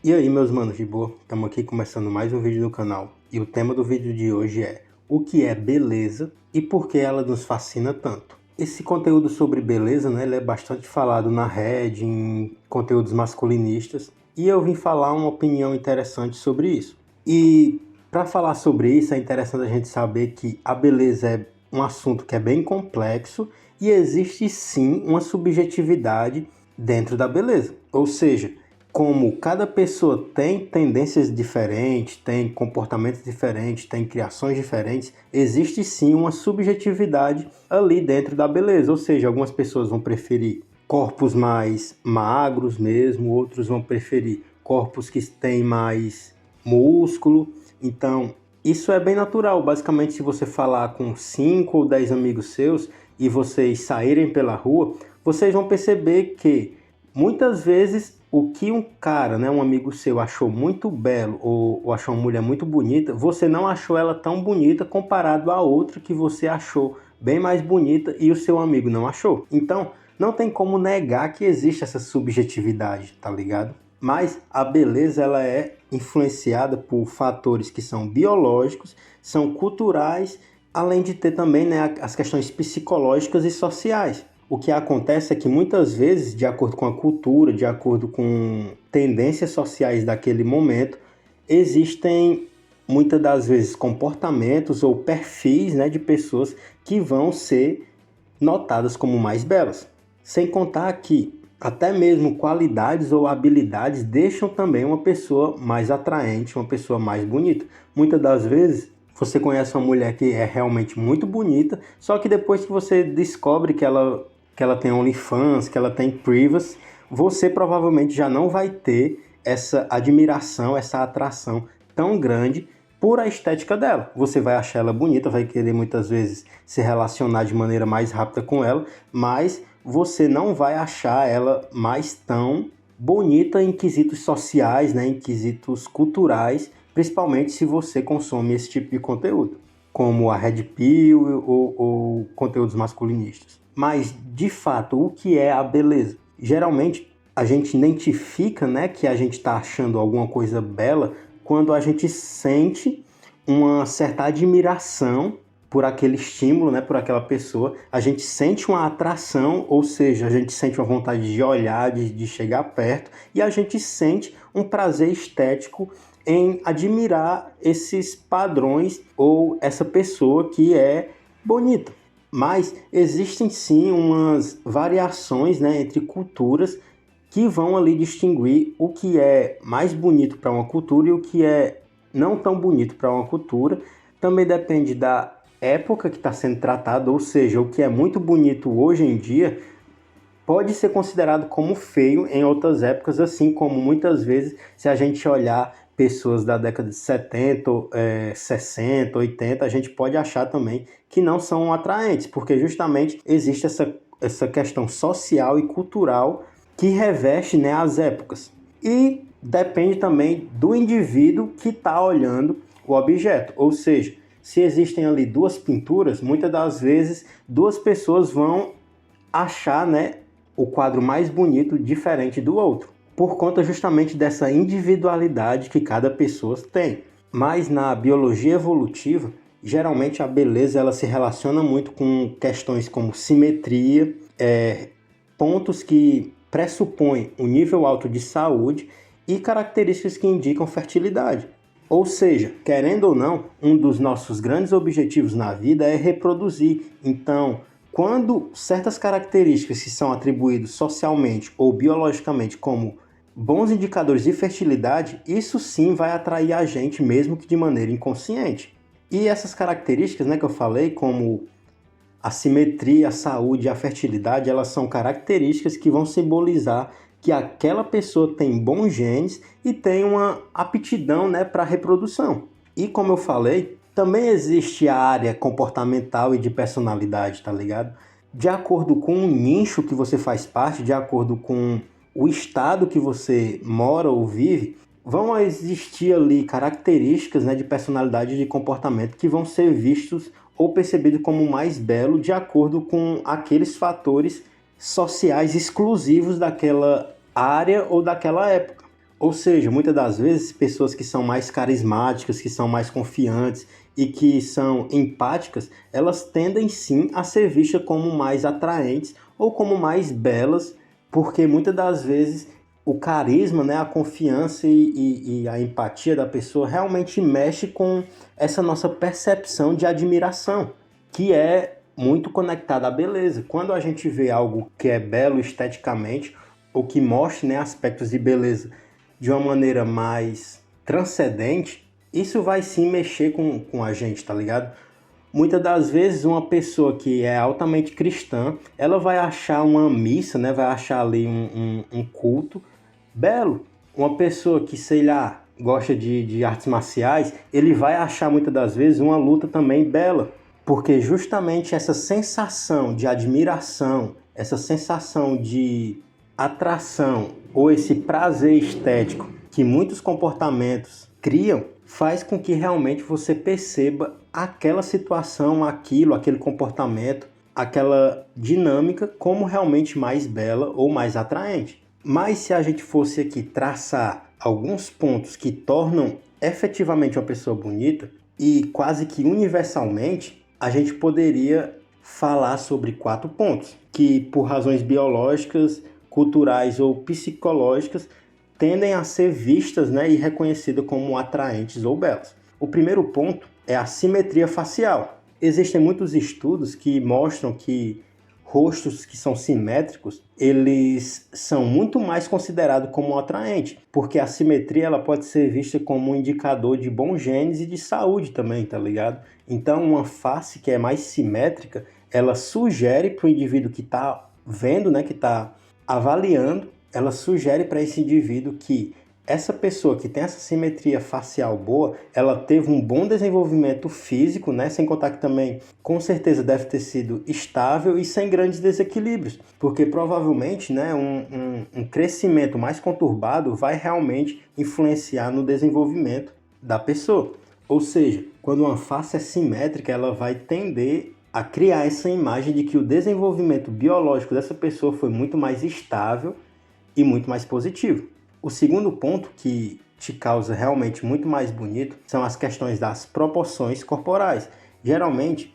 E aí, meus manos de boa? Estamos aqui começando mais um vídeo no canal. E o tema do vídeo de hoje é: o que é beleza e por que ela nos fascina tanto? Esse conteúdo sobre beleza, né, ele é bastante falado na rede, em conteúdos masculinistas, e eu vim falar uma opinião interessante sobre isso. E para falar sobre isso, é interessante a gente saber que a beleza é um assunto que é bem complexo e existe sim uma subjetividade dentro da beleza. Ou seja, como cada pessoa tem tendências diferentes, tem comportamentos diferentes, tem criações diferentes, existe sim uma subjetividade ali dentro da beleza. Ou seja, algumas pessoas vão preferir corpos mais magros mesmo, outros vão preferir corpos que têm mais músculo. Então, isso é bem natural. Basicamente, se você falar com 5 ou 10 amigos seus e vocês saírem pela rua, vocês vão perceber que muitas vezes o que um cara, né, um amigo seu achou muito belo ou achou uma mulher muito bonita, você não achou ela tão bonita comparado a outra que você achou bem mais bonita e o seu amigo não achou. Então, não tem como negar que existe essa subjetividade, tá ligado? Mas a beleza ela é influenciada por fatores que são biológicos, são culturais, além de ter também, né, as questões psicológicas e sociais. O que acontece é que muitas vezes, de acordo com a cultura, de acordo com tendências sociais daquele momento, existem muitas das vezes comportamentos ou perfis, né, de pessoas que vão ser notadas como mais belas. Sem contar que até mesmo qualidades ou habilidades deixam também uma pessoa mais atraente, uma pessoa mais bonita. Muitas das vezes você conhece uma mulher que é realmente muito bonita, só que depois que você descobre que ela tem OnlyFans, que ela tem Privas, você provavelmente já não vai ter essa admiração, essa atração tão grande por a estética dela. Você vai achar ela bonita, vai querer muitas vezes se relacionar de maneira mais rápida com ela, mas você não vai achar ela mais tão bonita em quesitos sociais, né, em quesitos culturais, principalmente se você consome esse tipo de conteúdo, como a Red Pill ou conteúdos masculinistas. Mas, de fato, o que é a beleza? Geralmente, a gente identifica, né, que a gente está achando alguma coisa bela quando a gente sente uma certa admiração por aquele estímulo, né, por aquela pessoa, a gente sente uma atração, ou seja, a gente sente uma vontade de olhar, de chegar perto, e a gente sente um prazer estético em admirar esses padrões ou essa pessoa que é bonita. Mas existem sim umas variações, né, entre culturas que vão ali distinguir o que é mais bonito para uma cultura e o que é não tão bonito para uma cultura. Também depende da época que está sendo tratado, ou seja, o que é muito bonito hoje em dia pode ser considerado como feio em outras épocas, assim como muitas vezes, se a gente olhar pessoas da década de 70, 60, 80, a gente pode achar também que não são atraentes, porque justamente existe essa questão social e cultural que reveste, né, as épocas. E depende também do indivíduo que está olhando o objeto, ou seja, se existem ali duas pinturas, muitas das vezes duas pessoas vão achar, né, o quadro mais bonito diferente do outro, por conta justamente dessa individualidade que cada pessoa tem. Mas na biologia evolutiva, geralmente a beleza ela se relaciona muito com questões como simetria, pontos que pressupõem um nível alto de saúde e características que indicam fertilidade. Ou seja, querendo ou não, um dos nossos grandes objetivos na vida é reproduzir. Então, quando certas características que são atribuídas socialmente ou biologicamente como bons indicadores de fertilidade, isso sim vai atrair a gente, mesmo que de maneira inconsciente. E essas características, né, que eu falei, como a simetria, a saúde e a fertilidade, elas são características que vão simbolizar que aquela pessoa tem bons genes e tem uma aptidão, né, para a reprodução. E como eu falei, também existe a área comportamental e de personalidade, tá ligado? De acordo com o nicho que você faz parte, de acordo com o estado que você mora ou vive, vão existir ali características, né, de personalidade e de comportamento que vão ser vistos ou percebidos como mais belo de acordo com aqueles fatores sociais exclusivos daquela área ou daquela época. Ou seja, muitas das vezes, pessoas que são mais carismáticas, que são mais confiantes e que são empáticas, elas tendem sim a ser vistas como mais atraentes ou como mais belas, porque muitas das vezes o carisma, né, a confiança e a empatia da pessoa realmente mexe com essa nossa percepção de admiração, que é muito conectada à beleza. Quando a gente vê algo que é belo esteticamente, ou que mostre, né, aspectos de beleza de uma maneira mais transcendente, isso vai sim mexer com a gente, tá ligado? Muitas das vezes uma pessoa que é altamente cristã, ela vai achar uma missa, né, vai achar ali um culto belo. Uma pessoa que, sei lá, gosta de artes marciais, ele vai achar muitas das vezes uma luta também bela, porque justamente essa sensação de admiração, essa sensação de atração ou esse prazer estético que muitos comportamentos criam, faz com que realmente você perceba aquela situação, aquele comportamento, aquela dinâmica como realmente mais bela ou mais atraente. Mas se a gente fosse aqui traçar alguns pontos que tornam efetivamente uma pessoa bonita, e quase que universalmente, a gente poderia falar sobre 4 pontos, que por razões biológicas, culturais ou psicológicas, tendem a ser vistas, né, e reconhecidas como atraentes ou belas. O primeiro ponto é a simetria facial. Existem muitos estudos que mostram que rostos que são simétricos, eles são muito mais considerados como atraentes, porque a simetria ela pode ser vista como um indicador de bons genes e de saúde também, tá ligado? Então, uma face que é mais simétrica, ela sugere para o indivíduo que está vendo, né, que está avaliando, ela sugere para esse indivíduo que essa pessoa que tem essa simetria facial boa, ela teve um bom desenvolvimento físico, né? Sem contar que também, com certeza, deve ter sido estável e sem grandes desequilíbrios, porque provavelmente, né, um crescimento mais conturbado vai realmente influenciar no desenvolvimento da pessoa. Ou seja, quando uma face é simétrica, ela vai tender a criar essa imagem de que o desenvolvimento biológico dessa pessoa foi muito mais estável e muito mais positivo. O segundo ponto que te causa realmente muito mais bonito são as questões das proporções corporais. Geralmente,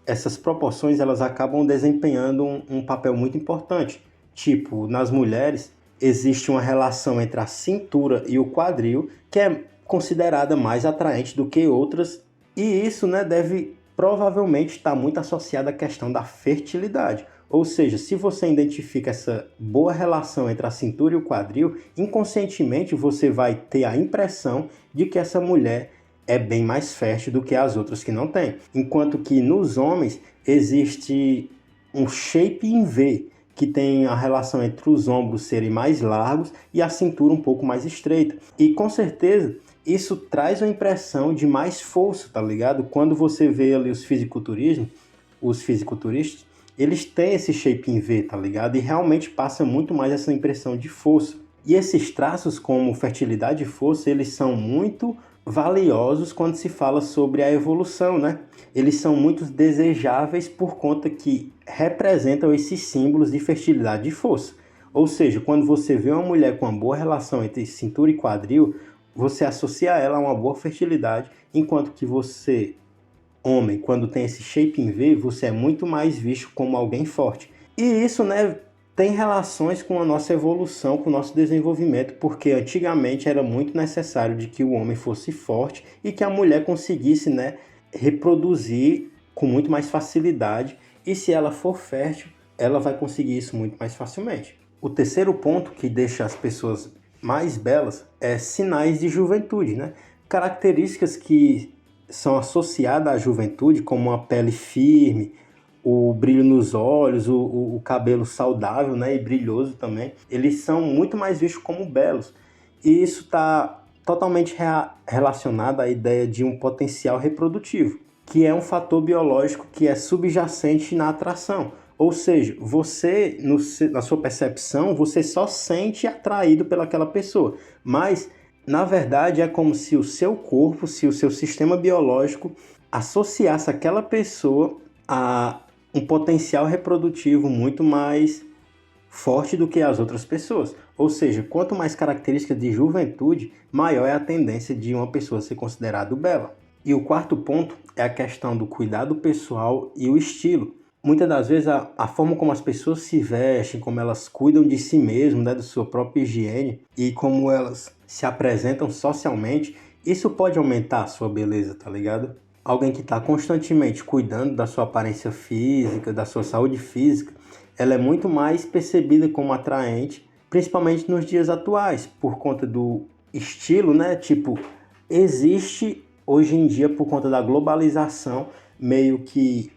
essas proporções elas acabam desempenhando um papel muito importante. Tipo, nas mulheres, existe uma relação entre a cintura e o quadril que é considerada mais atraente do que outras, e isso, né, deve provavelmente estar muito associado à questão da fertilidade. Ou seja, se você identifica essa boa relação entre a cintura e o quadril, inconscientemente você vai ter a impressão de que essa mulher é bem mais fértil do que as outras que não têm. Enquanto que nos homens existe um shape em V, que tem a relação entre os ombros serem mais largos e a cintura um pouco mais estreita. E com certeza isso traz uma impressão de mais força, tá ligado? Quando você vê ali os fisiculturistas, eles têm esse shape em V, tá ligado? E realmente passa muito mais essa impressão de força. E esses traços como fertilidade e força, eles são muito valiosos quando se fala sobre a evolução, né? Eles são muito desejáveis por conta que representam esses símbolos de fertilidade e força. Ou seja, quando você vê uma mulher com uma boa relação entre cintura e quadril, você associa ela a uma boa fertilidade, enquanto que você, homem, quando tem esse shape em V, você é muito mais visto como alguém forte. E isso, né, tem relações com a nossa evolução, com o nosso desenvolvimento, porque antigamente era muito necessário de que o homem fosse forte e que a mulher conseguisse, né, reproduzir com muito mais facilidade, e se ela for fértil, ela vai conseguir isso muito mais facilmente. O terceiro ponto que deixa as pessoas mais belas é sinais de juventude, né? Características que são associadas à juventude, como uma pele firme, o brilho nos olhos, o cabelo saudável, né, e brilhoso também, eles são muito mais vistos como belos. E isso está totalmente relacionado à ideia de um potencial reprodutivo, que é um fator biológico que é subjacente na atração. Ou seja, você, na sua percepção, você só sente atraído pelaquela pessoa, mas na verdade é como se o seu corpo, se o seu sistema biológico associasse aquela pessoa a um potencial reprodutivo muito mais forte do que as outras pessoas. Ou seja, quanto mais características de juventude, maior é a tendência de uma pessoa ser considerada bela. E o quarto ponto é a questão do cuidado pessoal e o estilo. Muitas das vezes a forma como as pessoas se vestem, como elas cuidam de si mesmas, né, da sua própria higiene e como elas se apresentam socialmente, isso pode aumentar a sua beleza, tá ligado? Alguém que está constantemente cuidando da sua aparência física, da sua saúde física, ela é muito mais percebida como atraente, principalmente nos dias atuais, por conta do estilo, né? Tipo, existe hoje em dia, por conta da globalização, meio que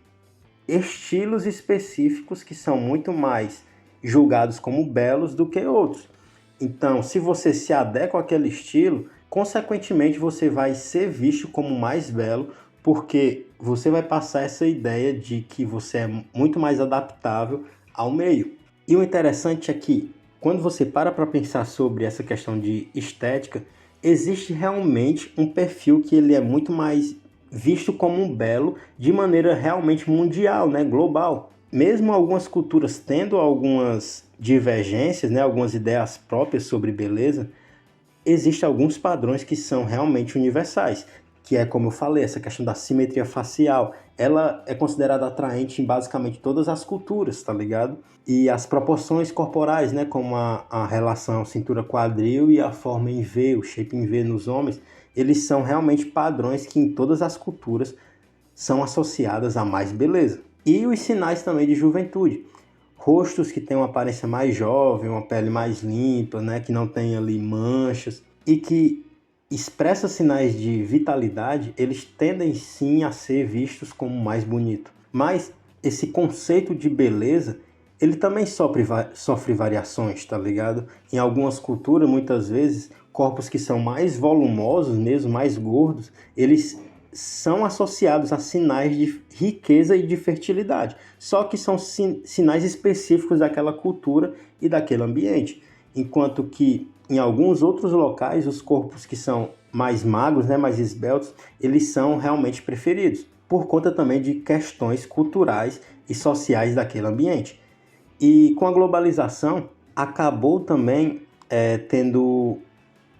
estilos específicos que são muito mais julgados como belos do que outros. Então, se você se adequa àquele estilo, consequentemente você vai ser visto como mais belo, porque você vai passar essa ideia de que você é muito mais adaptável ao meio. E o interessante é que, quando você para pensar sobre essa questão de estética, existe realmente um perfil que ele é muito mais visto como um belo de maneira realmente mundial, né, global. Mesmo algumas culturas tendo algumas divergências, né, algumas ideias próprias sobre beleza, existem alguns padrões que são realmente universais, que é, como eu falei, essa questão da simetria facial. Ela é considerada atraente em basicamente todas as culturas, tá ligado? E as proporções corporais, né, como a relação cintura-quadril e a forma em V, o shape em V nos homens, eles são realmente padrões que em todas as culturas são associadas a mais beleza. E os sinais também de juventude. Rostos que têm uma aparência mais jovem, uma pele mais limpa, né, que não tem ali manchas e que expressa sinais de vitalidade, eles tendem sim a ser vistos como mais bonito. Mas esse conceito de beleza, ele também sofre variações, tá ligado? Em algumas culturas, muitas vezes, corpos que são mais volumosos, mesmo mais gordos, eles são associados a sinais de riqueza e de fertilidade. Só que são sinais específicos daquela cultura e daquele ambiente. Enquanto que em alguns outros locais, os corpos que são mais magros, né, mais esbeltos, eles são realmente preferidos, por conta também de questões culturais e sociais daquele ambiente. E com a globalização, acabou também tendo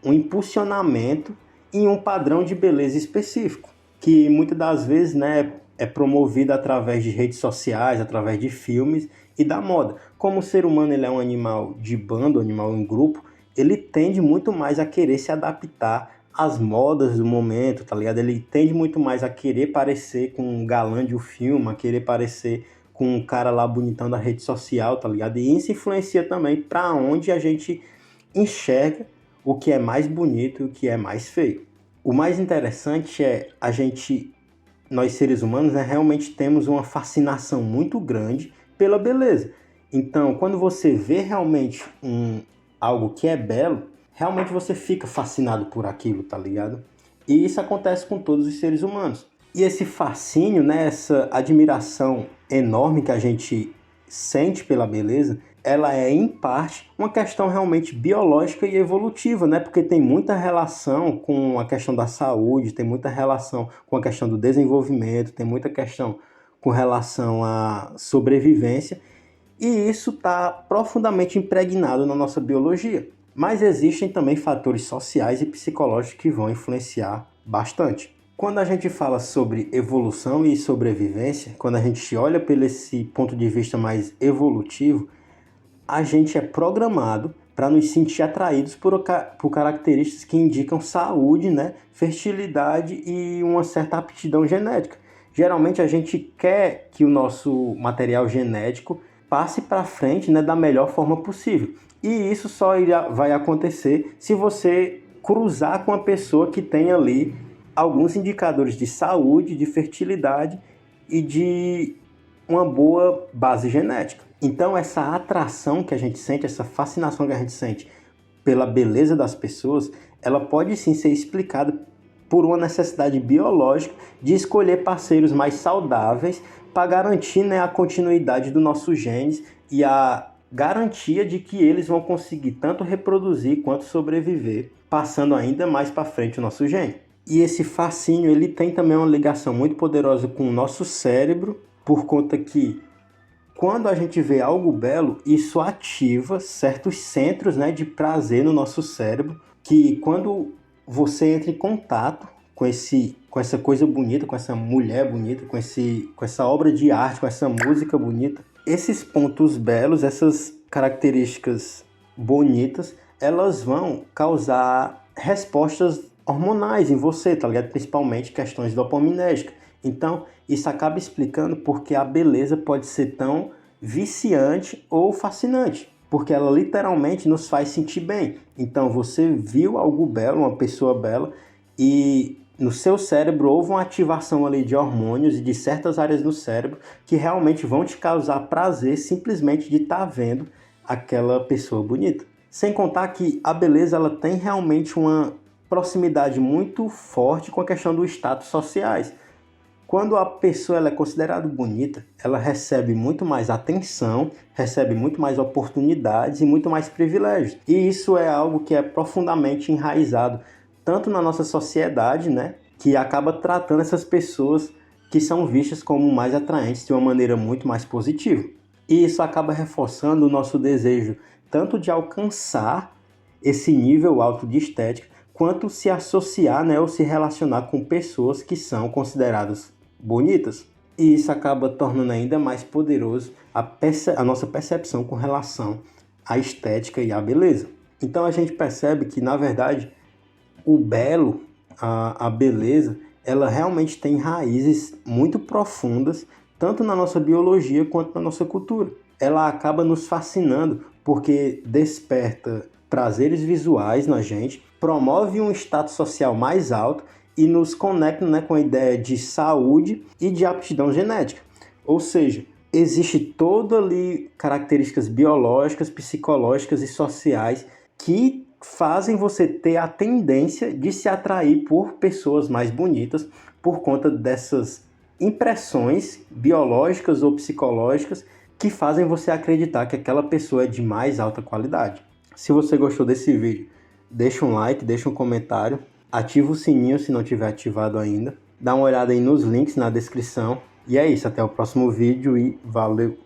um impulsionamento em um padrão de beleza específico, que muitas das vezes, né, é promovido através de redes sociais, através de filmes e da moda. Como o ser humano ele é um animal de bando, um animal em grupo, ele tende muito mais a querer se adaptar às modas do momento, tá ligado? Ele tende muito mais a querer parecer com um galã de um filme, a querer parecer com um cara lá bonitão da rede social, tá ligado? E isso influencia também para onde a gente enxerga o que é mais bonito e o que é mais feio. O mais interessante é nós seres humanos, né, realmente temos uma fascinação muito grande pela beleza. Então, quando você vê realmente algo que é belo, realmente você fica fascinado por aquilo, tá ligado? E isso acontece com todos os seres humanos. E esse fascínio, né, essa admiração enorme que a gente sente pela beleza, ela é, em parte, uma questão realmente biológica e evolutiva, né? Porque tem muita relação com a questão da saúde, tem muita relação com a questão do desenvolvimento, tem muita questão com relação à sobrevivência, e isso está profundamente impregnado na nossa biologia. Mas existem também fatores sociais e psicológicos que vão influenciar bastante. Quando a gente fala sobre evolução e sobrevivência, quando a gente olha por esse ponto de vista mais evolutivo, a gente é programado para nos sentir atraídos por características que indicam saúde, né, fertilidade e uma certa aptidão genética. Geralmente a gente quer que o nosso material genético passe para frente, né, da melhor forma possível. E isso só vai acontecer se você cruzar com uma pessoa que tem ali alguns indicadores de saúde, de fertilidade e de uma boa base genética. Então essa atração que a gente sente, essa fascinação que a gente sente pela beleza das pessoas, ela pode sim ser explicada por uma necessidade biológica de escolher parceiros mais saudáveis para garantir, né, a continuidade dos nossos genes e a garantia de que eles vão conseguir tanto reproduzir quanto sobreviver, passando ainda mais para frente o nosso gene. E esse fascínio ele tem também uma ligação muito poderosa com o nosso cérebro, por conta que quando a gente vê algo belo, isso ativa certos centros, né, de prazer no nosso cérebro, que quando você entra em contato com essa coisa bonita, com essa mulher bonita, com essa obra de arte, com essa música bonita, esses pontos belos, essas características bonitas, elas vão causar respostas hormonais em você, tá ligado? Principalmente questões dopaminérgicas. Então, isso acaba explicando porque a beleza pode ser tão viciante ou fascinante, porque ela literalmente nos faz sentir bem. Então, você viu algo belo, uma pessoa bela, e no seu cérebro houve uma ativação ali de hormônios e de certas áreas do cérebro que realmente vão te causar prazer simplesmente de estar vendo aquela pessoa bonita. Sem contar que a beleza ela tem realmente uma proximidade muito forte com a questão dos status sociais. Quando a pessoa ela é considerada bonita, ela recebe muito mais atenção, recebe muito mais oportunidades e muito mais privilégios. E isso é algo que é profundamente enraizado tanto na nossa sociedade, né, que acaba tratando essas pessoas que são vistas como mais atraentes de uma maneira muito mais positiva. E isso acaba reforçando o nosso desejo tanto de alcançar esse nível alto de estética, quanto se associar, né, ou se relacionar com pessoas que são consideradas bonitas. E isso acaba tornando ainda mais poderoso a nossa percepção com relação à estética e à beleza. Então a gente percebe que, na verdade, o belo, a beleza, ela realmente tem raízes muito profundas, tanto na nossa biologia quanto na nossa cultura. Ela acaba nos fascinando porque desperta prazeres visuais na gente, promove um status social mais alto e nos conecta, né, com a ideia de saúde e de aptidão genética. Ou seja, existe toda ali características biológicas, psicológicas e sociais que fazem você ter a tendência de se atrair por pessoas mais bonitas por conta dessas impressões biológicas ou psicológicas que fazem você acreditar que aquela pessoa é de mais alta qualidade. Se você gostou desse vídeo, deixa um like, deixa um comentário, ativa o sininho se não tiver ativado ainda, dá uma olhada aí nos links na descrição. E é isso, até o próximo vídeo e valeu!